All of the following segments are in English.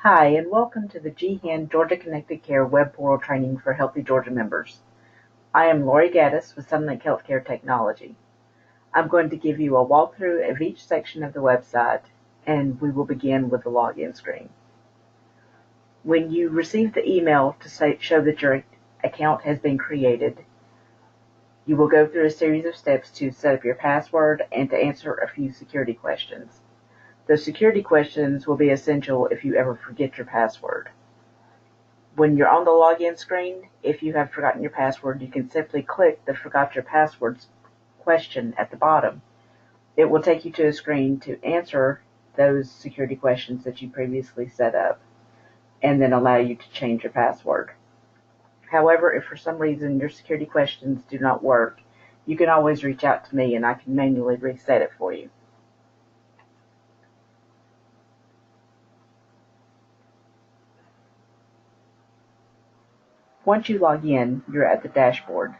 Hi, and welcome to the GaHIN Georgia Connected Care web portal training for HealtHIE Georgia members. I am Lori Gaddis with Sunlink Healthcare Technology. I'm going to give you a walkthrough of each section of the website, and we will begin with the login screen. When you receive the email to show that your account has been created, you will go through a series of steps to set up your password and to answer a few security questions. Those security questions will be essential if you ever forget your password. When you're on the login screen, if you have forgotten your password, you can simply click the Forgot Your Passwords question at the bottom. It will take you to a screen to answer those security questions that you previously set up, and then allow you to change your password. However, if for some reason your security questions do not work, you can always reach out to me and I can manually reset it for you. Once you log in, you're at the dashboard.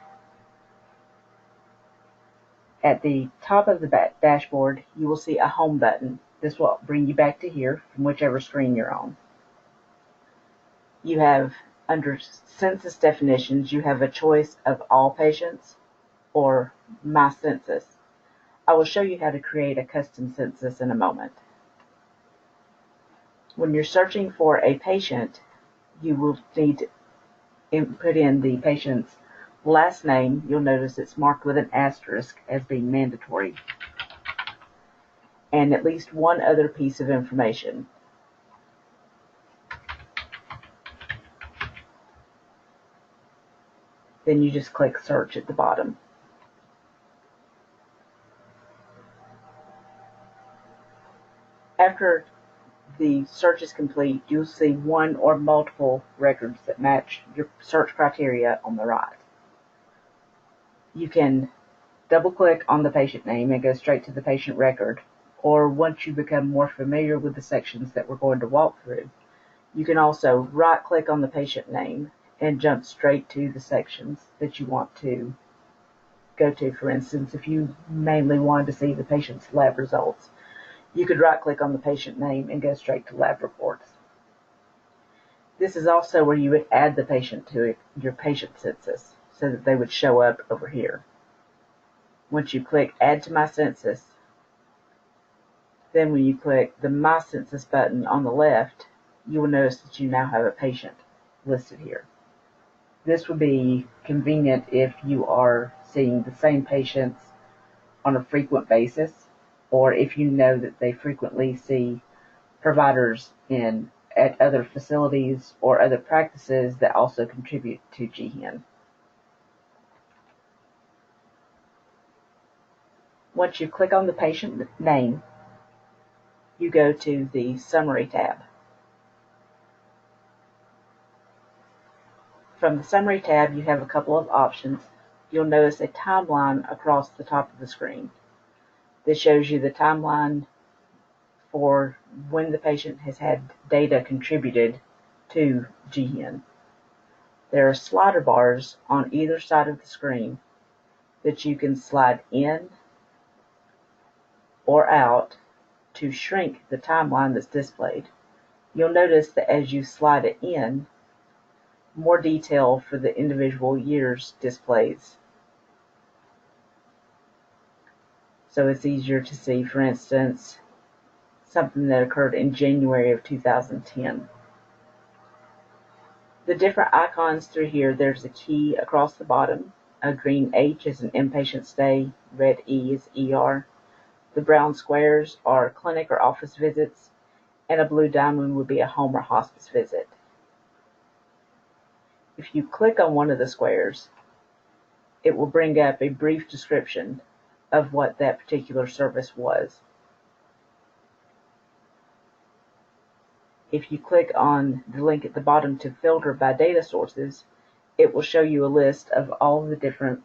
At the top of the dashboard, you will see a home button. This will bring you back to here from whichever screen you're on. You have, under census definitions, you have a choice of all patients or my census. I will show you how to create a custom census in a moment. When you're searching for a patient, you will need to put in the patient's last name. You'll notice it's marked with an asterisk as being mandatory, and at least one other piece of information. Then you just click search at the bottom. After the search is complete, you'll see one or multiple records that match your search criteria on the right. You can double click on the patient name and go straight to the patient record, or once you become more familiar with the sections that we're going to walk through, you can also right click on the patient name and jump straight to the sections that you want to go to. For instance, if you mainly wanted to see the patient's lab results, you could right click on the patient name and go straight to lab reports. This is also where you would add the patient to your patient census so that they would show up over here. Once you click Add to My Census, then when you click the My Census button on the left, you will notice that you now have a patient listed here. This would be convenient if you are seeing the same patients on a frequent basis, or if you know that they frequently see providers at other facilities or other practices that also contribute to GaHIN. Once you click on the patient name, you go to the Summary tab. From the Summary tab, you have a couple of options. You'll notice a timeline across the top of the screen. This shows you the timeline for when the patient has had data contributed to GaHIN. There are slider bars on either side of the screen that you can slide in or out to shrink the timeline that's displayed. You'll notice that as you slide it in, more detail for the individual years displays. So it's easier to see, for instance, something that occurred in January of 2010. The different icons through here, there's a key across the bottom. A green H is an inpatient stay, red E is ER. The brown squares are clinic or office visits, and a blue diamond would be a home or hospice visit. If you click on one of the squares, it will bring up a brief description of what that particular service was. If you click on the link at the bottom to filter by data sources, it will show you a list of all the different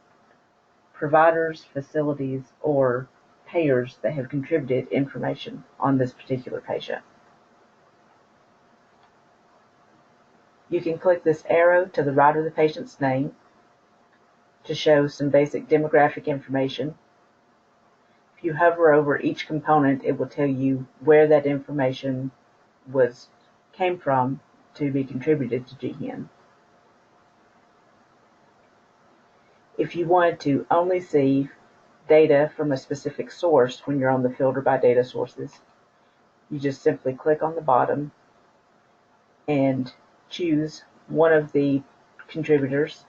providers, facilities, or payers that have contributed information on this particular patient. You can click this arrow to the right of the patient's name to show some basic demographic information. If you hover over each component, it will tell you where that information was came from to be contributed to GaHIN. If you wanted to only see data from a specific source when you're on the Filter by Data Sources, you just simply click on the bottom and choose one of the contributors,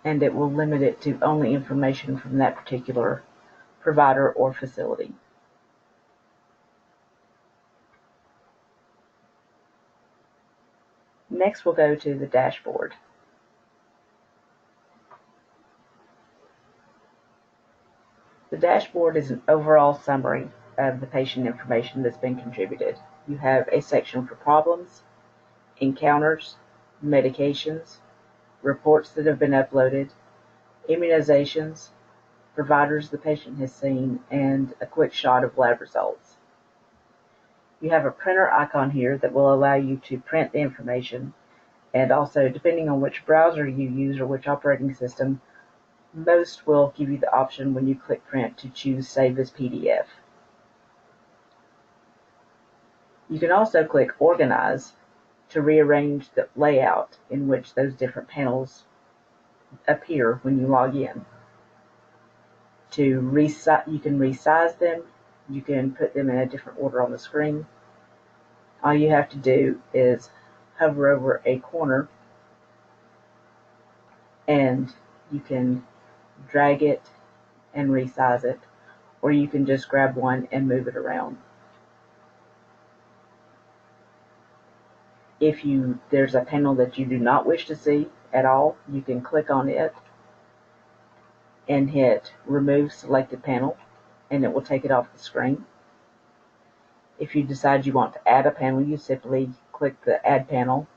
and it will limit it to only information from that particular provider or facility. Next, we'll go to the dashboard. The dashboard is an overall summary of the patient information that's been contributed. You have a section for problems, encounters, medications, reports that have been uploaded, immunizations, providers the patient has seen, and a quick shot of lab results. You have a printer icon here that will allow you to print the information, and also, depending on which browser you use or which operating system, most will give you the option when you click print to choose Save as PDF. You can also click Organize to rearrange the layout in which those different panels appear when you log in. You can resize them, you can put them in a different order on the screen. All you have to do is hover over a corner and you can drag it and resize it, or you can just grab one and move it around. If there's a panel that you do not wish to see at all, you can click on it and hit Remove Selected Panel, and it will take it off the screen. If you decide you want to add a panel, you simply click the Add Panel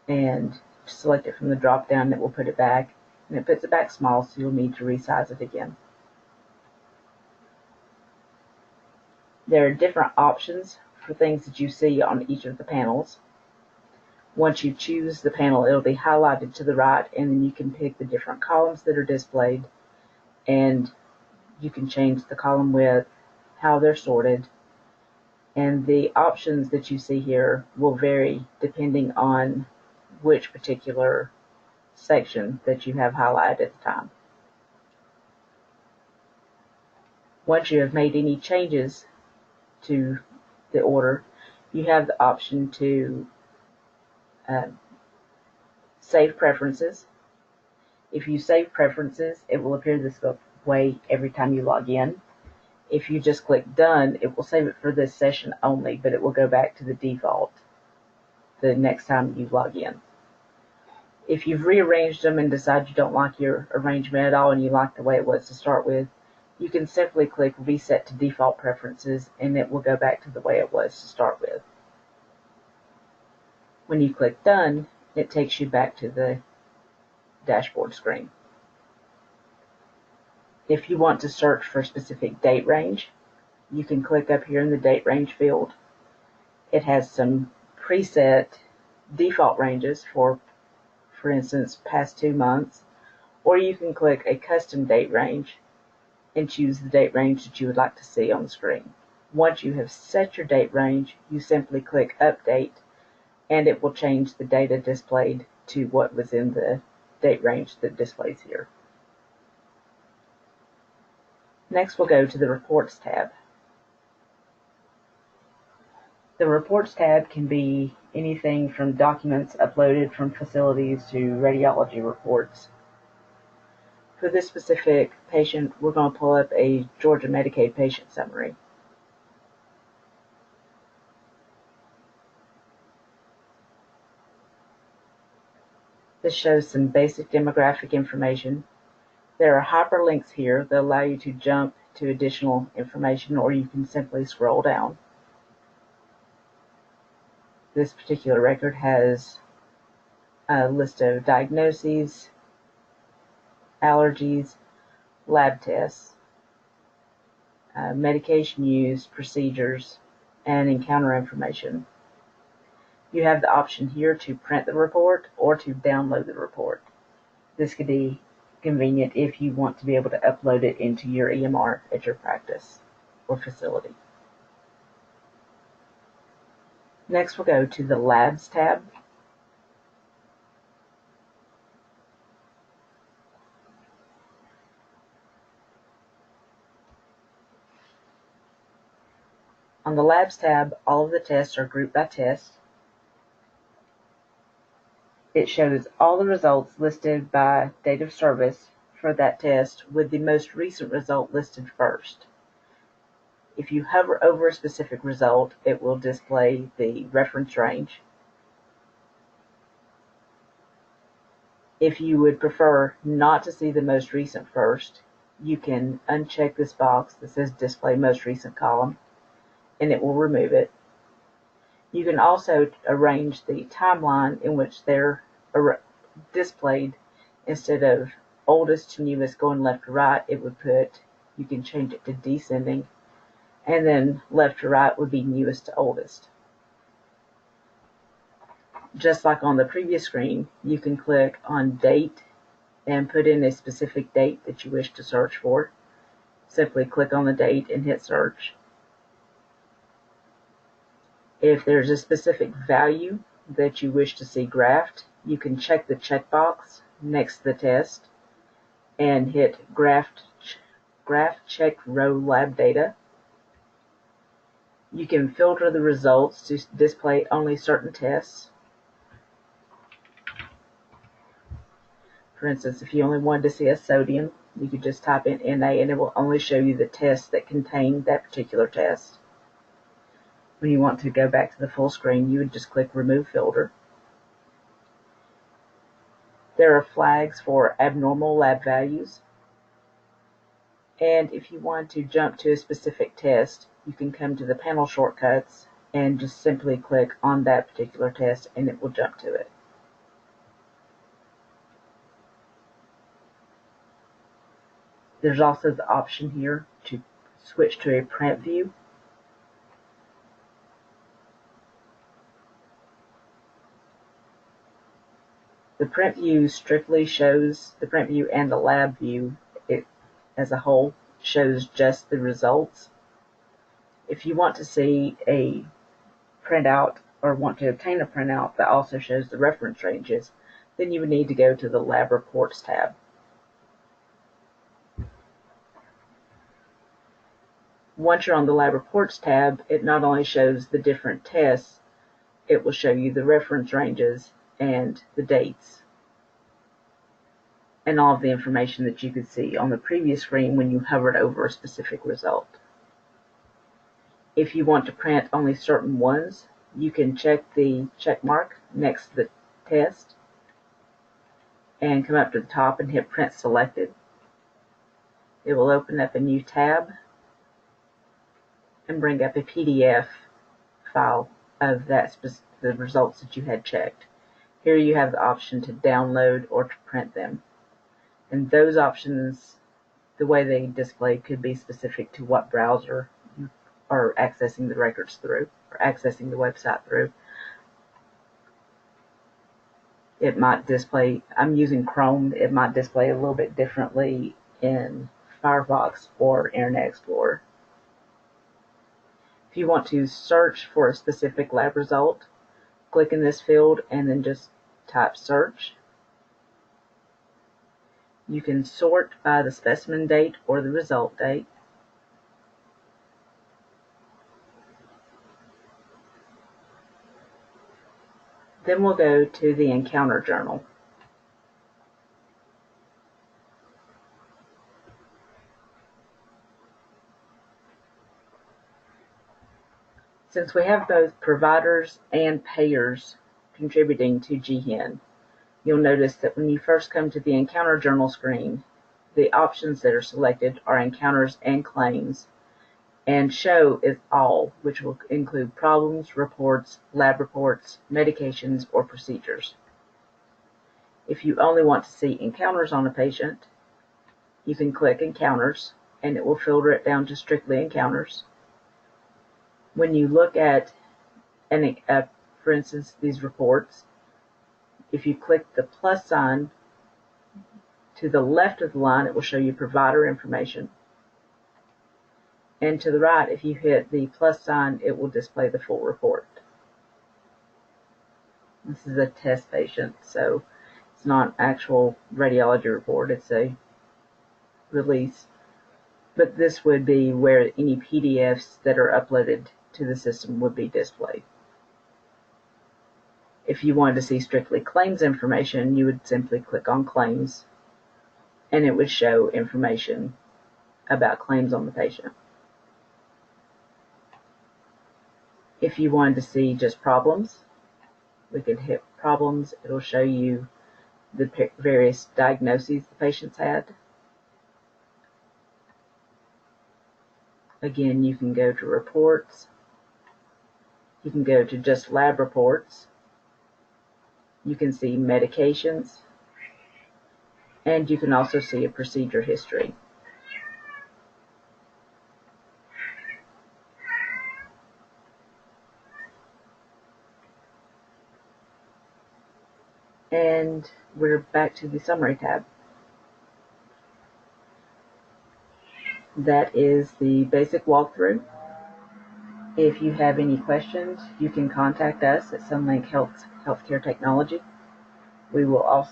and select it from the drop down. It will put it back, and it puts it back small, so you'll need to resize it again. There are different options for things that you see on each of the panels. Once you choose the panel, it'll be highlighted to the right, and then you can pick the different columns that are displayed, and you can change the column width, how they're sorted, and the options that you see here will vary depending on which particular section that you have highlighted at the time. Once you have made any changes to the order, you have the option to save preferences. If you save preferences, it will appear this way every time you log in. If you just click Done, it will save it for this session only, but it will go back to the default the next time you log in. If you've rearranged them and decide you don't like your arrangement at all and you like the way it was to start with, you can simply click Reset to Default Preferences, and it will go back to the way it was to start with. When you click Done, it takes you back to the dashboard screen. If you want to search for a specific date range, you can click up here in the date range field. It has some preset default ranges for instance, past 2 months, or you can click a custom date range and choose the date range that you would like to see on the screen. Once you have set your date range, you simply click Update, and it will change the data displayed to what was in the date range that displays here. Next, we'll go to the Reports tab. The Reports tab can be anything from documents uploaded from facilities to radiology reports. For this specific patient, we're going to pull up a Georgia Medicaid patient summary. This shows some basic demographic information. There are hyperlinks here that allow you to jump to additional information, or you can simply scroll down. This particular record has a list of diagnoses, allergies, lab tests, medication use, procedures, and encounter information. You have the option here to print the report or to download the report. This could be convenient if you want to be able to upload it into your EMR at your practice or facility. Next, we'll go to the Labs tab. On the Labs tab, all of the tests are grouped by test. It shows all the results listed by date of service for that test, with the most recent result listed first. If you hover over a specific result, it will display the reference range. If you would prefer not to see the most recent first, you can uncheck this box that says Display Most Recent column, and it will remove it. You can also arrange the timeline in which they're displayed. Instead of oldest to newest going left to right, you can change it to descending, and then left to right would be newest to oldest. Just like on the previous screen, you can click on Date and put in a specific date that you wish to search for. Simply click on the date and hit search. If there's a specific value that you wish to see graphed, you can check the checkbox next to the test and hit Graph Check Row Lab Data. You can filter the results to display only certain tests. For instance, if you only wanted to see a sodium, you could just type in Na and it will only show you the tests that contain that particular test. When you want to go back to the full screen, you would just click Remove Filter. There are flags for abnormal lab values. And if you want to jump to a specific test, you can come to the panel shortcuts and just simply click on that particular test and it will jump to it. There's also the option here to switch to a print view. The print view strictly shows, the print view and the lab view as a whole shows just the results. If you want to see a printout or want to obtain a printout that also shows the reference ranges, then you would need to go to the Lab Reports tab. Once you're on the Lab Reports tab, it not only shows the different tests, it will show you the reference ranges and the dates and all of the information that you could see on the previous screen when you hovered over a specific result. If you want to print only certain ones, you can check the check mark next to the test and come up to the top and hit Print Selected. It will open up a new tab and bring up a PDF file of the results that you had checked. Here you have the option to download or to print them. And those options, the way they display, could be specific to what browser you are accessing the records through or accessing the website through. It might display, I'm using Chrome, it might display a little bit differently in Firefox or Internet Explorer. If you want to search for a specific lab result, click in this field and then just type search. You can sort by the specimen date or the result date. Then we'll go to the Encounter Journal. Since we have both providers and payers contributing to GaHIN, you'll notice that when you first come to the Encounter Journal screen, the options that are selected are Encounters and Claims, and Show is All, which will include problems, reports, lab reports, medications, or procedures. If you only want to see encounters on a patient, you can click Encounters, and it will filter it down to strictly encounters. When you look at, for instance, these reports, if you click the plus sign To the left of the line, it will show you provider information. And to the right, if you hit the plus sign, it will display the full report. This is a test patient, so it's not an actual radiology report, it's a release. But this would be where any PDFs that are uploaded to the system would be displayed. If you wanted to see strictly claims information, you would simply click on claims, and it would show information about claims on the patient. If you wanted to see just problems, we could hit problems. It'll show you the various diagnoses the patients had. Again, you can go to reports. You can go to just lab reports. You can see medications. And you can also see a procedure history. And we're back to the summary tab. That is the basic walkthrough. If you have any questions, you can contact us at Sunlink Healthcare Technology. We will also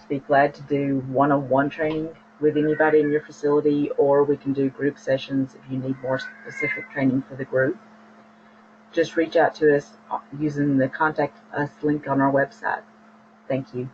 be glad to do one-on-one training with anybody in your facility, or we can do group sessions if you need more specific training for the group. Just reach out to us using the Contact Us link on our website. Thank you.